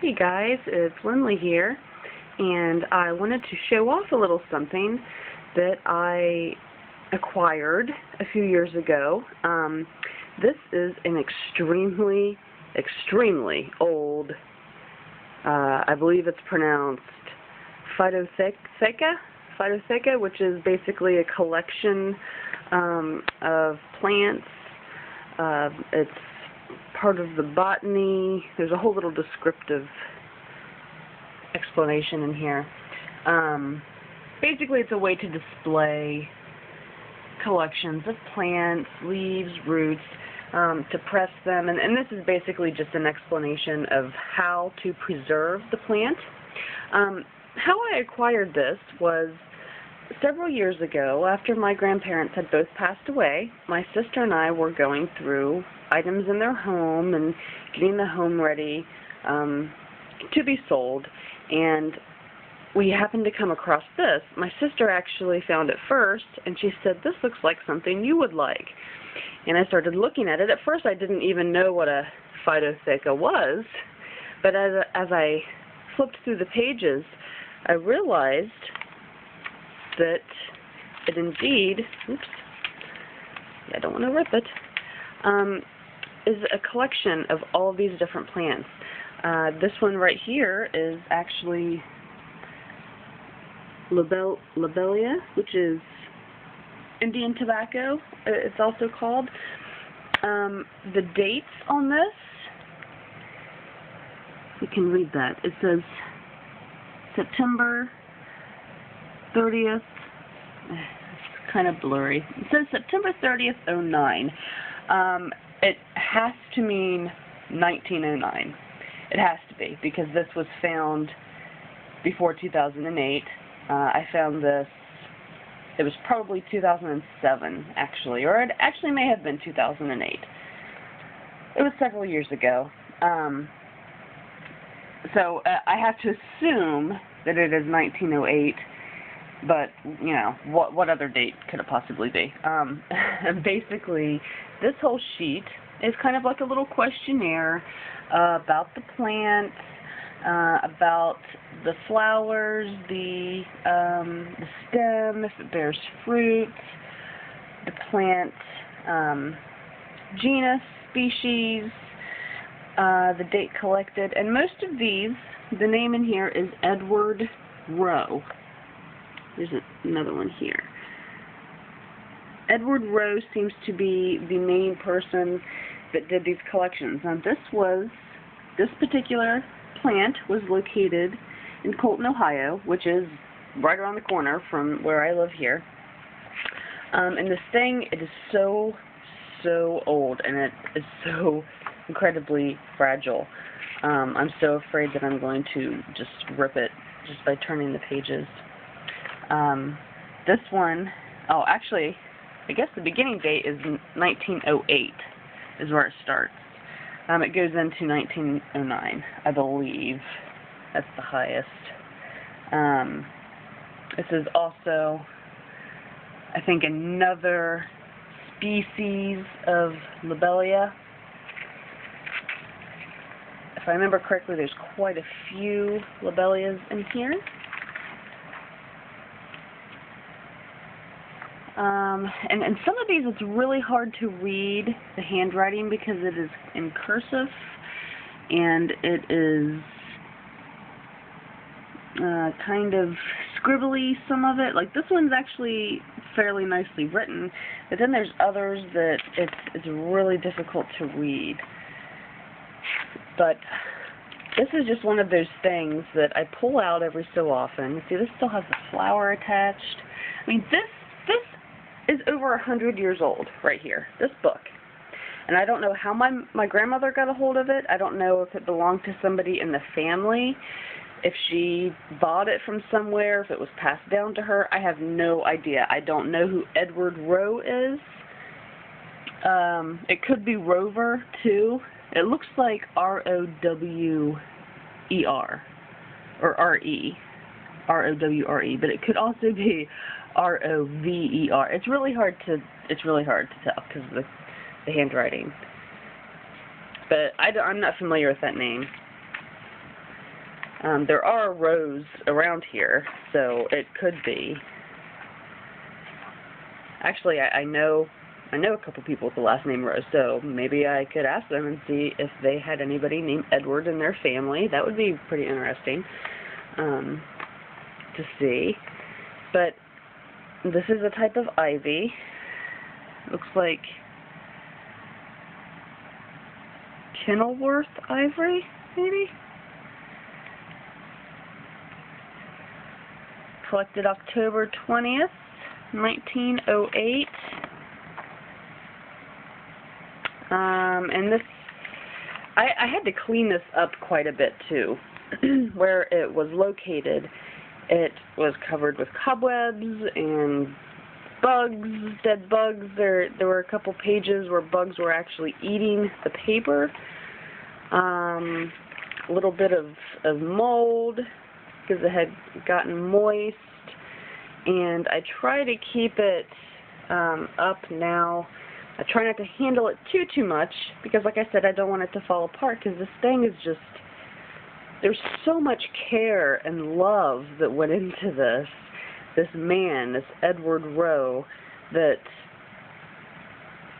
Hey guys, it's Lindley here, and I wanted to show off a little something that I acquired a few years ago. This is an extremely old, I believe it's pronounced Phyto-theca, which is basically a collection of plants. It's part of the Botany. There's a whole little descriptive explanation in here. Basically, it's a way to display collections of plants, leaves, roots, to press them, and this is basically just an explanation of how to preserve the plant. How I acquired this was several years ago. After my grandparents had both passed away, my sister and I were going through items in their home and getting the home ready to be sold, and we happened to come across this. My sister actually found it first, and she said, "This looks like something you would like." And I started looking at it. At first I didn't even know what a Phyto-theca was, but as I flipped through the pages, I realized that it indeed, I don't want to rip it, is a collection of all these different plants. This one right here is actually lobelia, which is Indian tobacco, it's also called. The dates on this, you can read that. It says September 30th, it's kind of blurry. It says September 30th, 09. It has to mean 1909. It has to be, because this was found before 2008. I found this, it was probably 2007, actually, or it actually may have been 2008. It was several years ago. So I have to assume that it is 1908, but, you know, what other date could it possibly be? Basically, this whole sheet is kind of like a little questionnaire about the plant, about the flowers, the stem, if it bears fruit, the plant genus, species, the date collected, and most of these, the name in here is Edward Rowe. There's another one here. Edward Rowe seems to be the main person that did these collections. Now this particular plant was located in Colton, Ohio, which is right around the corner from where I live here. And this thing, it is so old, and it is so incredibly fragile. I'm so afraid that I'm going to just rip it just by turning the pages. This one, oh, actually, I guess the beginning date is 1908 is where it starts. It goes into 1909, I believe. That's the highest. This is also, I think, another species of lobelia. If I remember correctly, there's quite a few lobelias in here. And some of these, it's really hard to read the handwriting because it is in cursive, and it is kind of scribbly, some of it. Like this one's actually fairly nicely written, but then there's others that it's really difficult to read. But this is just one of those things that I pull out every so often. See, this still has the flower attached. I mean, this is over 100 years old right here, this book. And I don't know how my grandmother got a hold of it. I don't know if it belonged to somebody in the family, if she bought it from somewhere, if it was passed down to her. I have no idea. I don't know who Edward Rowe is. It could be Rover, too. It looks like R-O-W-E-R, or R-E, R-O-W-R-E, but it could also be R-O-V-E-R. It's really hard to tell because of the handwriting. But I'm not familiar with that name. There are rows around here, so it could be. Actually, I know a couple people with the last name Rose, so maybe I could ask them and see if they had anybody named Edward in their family. That would be pretty interesting to see. But this is a type of ivy. Looks like Kenilworth ivory, maybe? Collected October 20th, 1908. And this, I had to clean this up quite a bit too. Where it was located, it was covered with cobwebs and bugs, dead bugs. There were a couple pages where bugs were actually eating the paper. A little bit of mold because it had gotten moist. And I try to keep it up now. I try not to handle it too much because, like I said, I don't want it to fall apart because this thing is just, there's so much care and love that went into this man, this Edward Rowe, that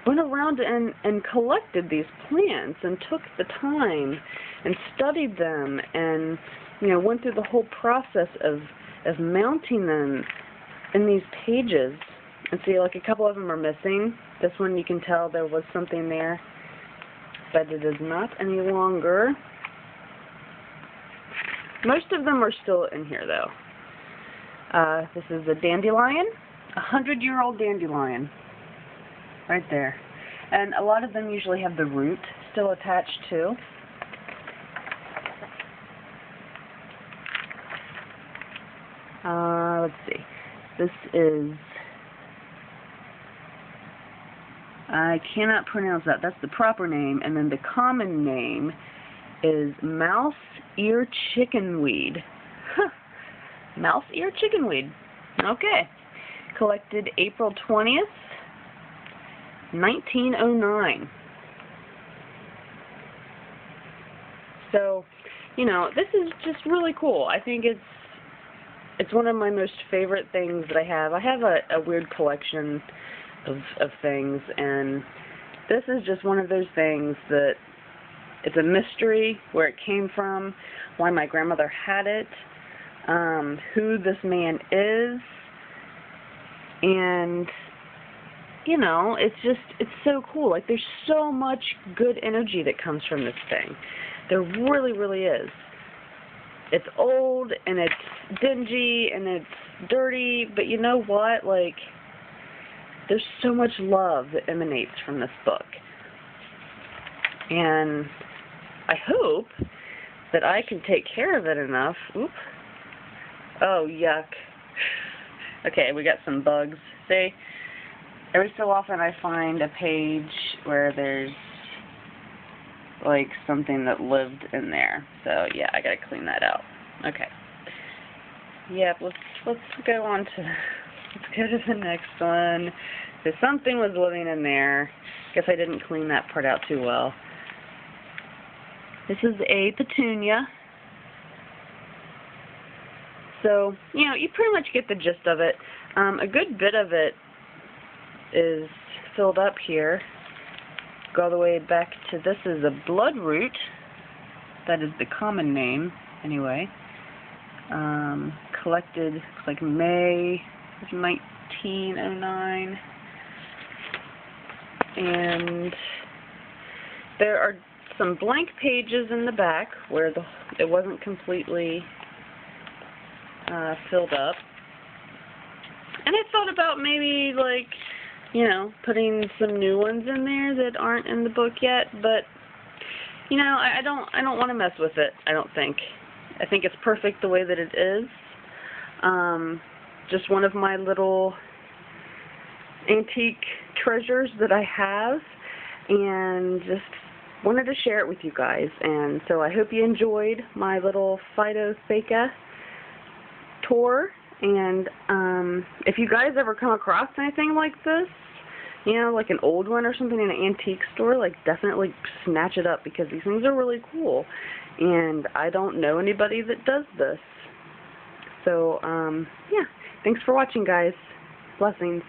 went around and collected these plants and took the time and studied them and, you know, went through the whole process of mounting them in these pages. And see, like, a couple of them are missing. This one, you can tell there was something there, but it is not any longer. Most of them are still in here, though. This is a dandelion, 100-year-old dandelion, right there. And a lot of them usually have the root still attached, too. Let's see. This is, I cannot pronounce that. That's the proper name. And then the common name is mouse ear chickenweed. Huh. Mouse ear chickenweed. Okay. Collected April 20th, 1909. So, you know, this is just really cool. I think it's one of my most favorite things that I have. I have a weird collection of things, and this is just one of those things that it's a mystery where it came from, why my grandmother had it, who this man is, and, you know, it's so cool. Like, there's so much good energy that comes from this thing. There really, really is. It's old, and it's dingy, and it's dirty, but you know what? Like, there's so much love that emanates from this book. And I hope that I can take care of it enough. Oop. Oh, yuck. Okay, we got some bugs. See? Every so often I find a page where there's like something that lived in there. So yeah, I gotta clean that out. Okay. Yep, let's go on to the next one. So something was living in there. Guess I didn't clean that part out too well. This is a petunia. So, you know, you pretty much get the gist of it. A good bit of it is filled up here. Go all the way back to, this is a bloodroot. That is the common name, anyway. Collected, looks like May of 1909. And there are some blank pages in the back where it wasn't completely filled up. And I thought about maybe, like, you know, putting some new ones in there that aren't in the book yet, but, you know, I don't want to mess with it, I don't think. I think it's perfect the way that it is. Just one of my little antique treasures that I have, and just wanted to share it with you guys. And so I hope you enjoyed my little Phyto-theca tour. And if you guys ever come across anything like this, you know, like an old one or something in an antique store, like definitely snatch it up because these things are really cool. And I don't know anybody that does this. So, yeah. Thanks for watching, guys. Blessings.